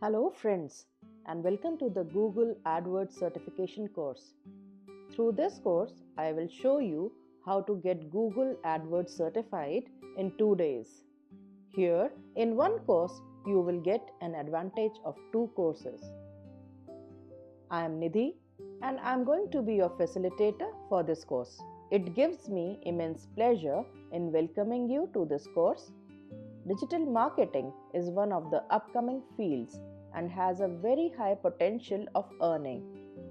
Hello friends, and welcome to the Google AdWords certification course. Through this course, I will show you how to get Google AdWords certified in 2 days. Here, in one course, you will get an advantage of 2 courses. I am Nidhi and I am going to be your facilitator for this course. It gives me immense pleasure in welcoming you to this course. Digital marketing is one of the upcoming fields and has a very high potential of earning.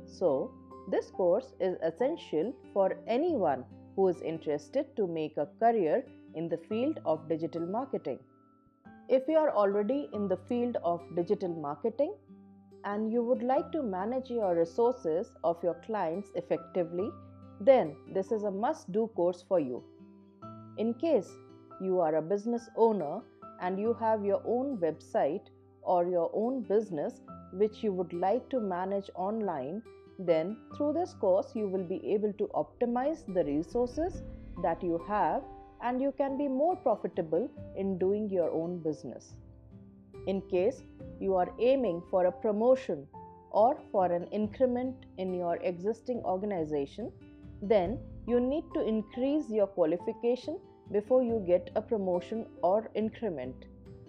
So, this course is essential for anyone who is interested to make a career in the field of digital marketing. If you are already in the field of digital marketing and you would like to manage your resources of your clients effectively, then this is a must-do course for you. In case you are a business owner and you have your own website or your own business which you would like to manage online, then through this course you will be able to optimize the resources that you have and you can be more profitable in doing your own business. In case you are aiming for a promotion or for an increment in your existing organization, then you need to increase your qualification before you get a promotion or increment.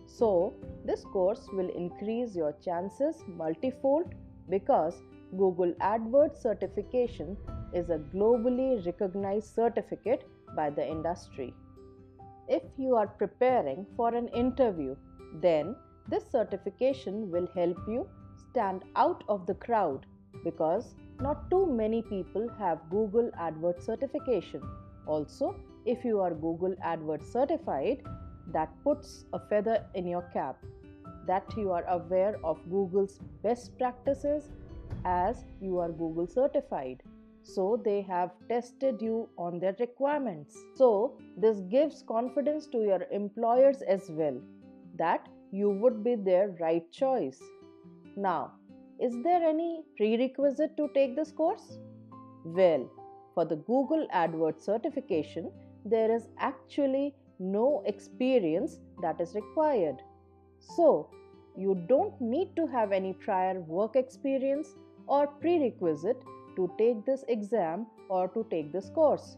So, this course will increase your chances multifold because Google AdWords certification is a globally recognized certificate by the industry. If you are preparing for an interview, then this certification will help you stand out of the crowd because not too many people have Google AdWords certification. Also, if you are Google AdWords certified, that puts a feather in your cap that you are aware of Google's best practices as you are Google certified. So they have tested you on their requirements. So this gives confidence to your employers as well that you would be their right choice. Now, is there any prerequisite to take this course? Well, for the Google AdWords certification, there is actually no experience that is required. So, you don't need to have any prior work experience or prerequisite to take this exam or to take this course.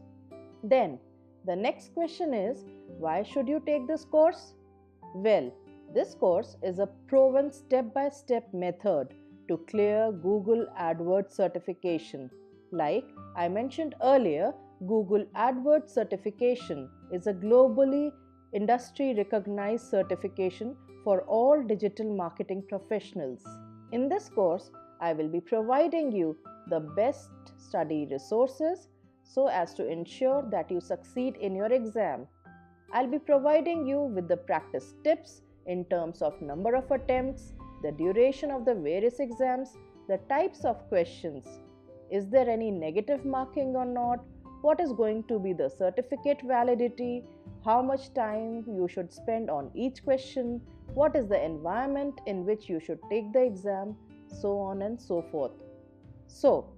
Then, the next question is, why should you take this course? Well, this course is a proven step-by-step method to clear Google AdWords certification. Like I mentioned earlier, Google AdWords certification is a globally industry recognized certification for all digital marketing professionals. In this course, I will be providing you the best study resources so as to ensure that you succeed in your exam. I'll be providing you with the practice tips in terms of number of attempts, the duration of the various exams, the types of questions. Is there any negative marking or not? What is going to be the certificate validity? How much time you should spend on each question? What is the environment in which you should take the exam? So on and so forth. So,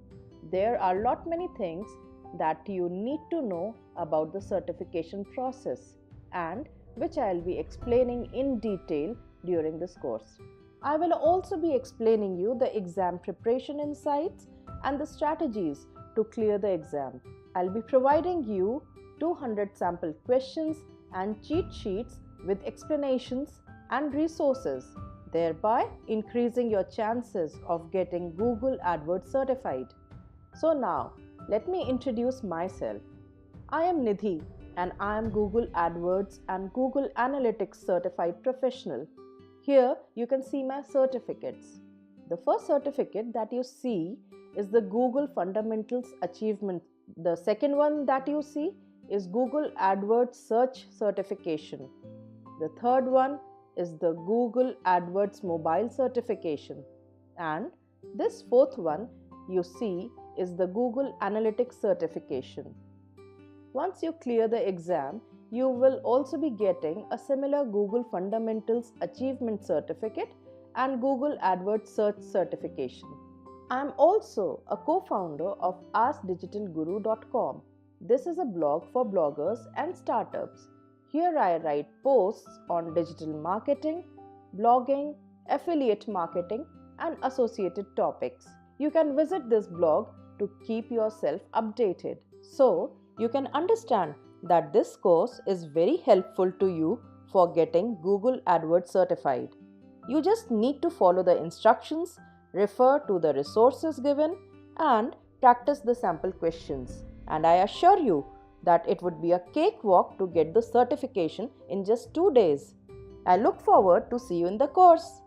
there are many things that you need to know about the certification process and which I will be explaining in detail during this course. I will also be explaining you the exam preparation insights and the strategies to clear the exam. I'll be providing you 200 sample questions and cheat sheets with explanations and resources, thereby increasing your chances of getting Google AdWords certified. So now, let me introduce myself. I am Nidhi and I am Google AdWords and Google Analytics certified professional. Here you can see my certificates. The first certificate that you see is the Google Fundamentals Achievement. The second one that you see is Google AdWords Search Certification. The third one is the Google AdWords Mobile Certification. And this fourth one you see is the Google Analytics Certification. Once you clear the exam, you will also be getting a similar Google Fundamentals Achievement Certificate and Google AdWords Search Certification. I am also a co-founder of AskDigitalGuru.com. This is a blog for bloggers and startups. Here I write posts on digital marketing, blogging, affiliate marketing, and associated topics. You can visit this blog to keep yourself updated. So, you can understand that this course is very helpful to you for getting Google AdWords certified. You just need to follow the instructions, refer to the resources given, and practice the sample questions. And I assure you that it would be a cakewalk to get the certification in just 2 days. I look forward to see you in the course.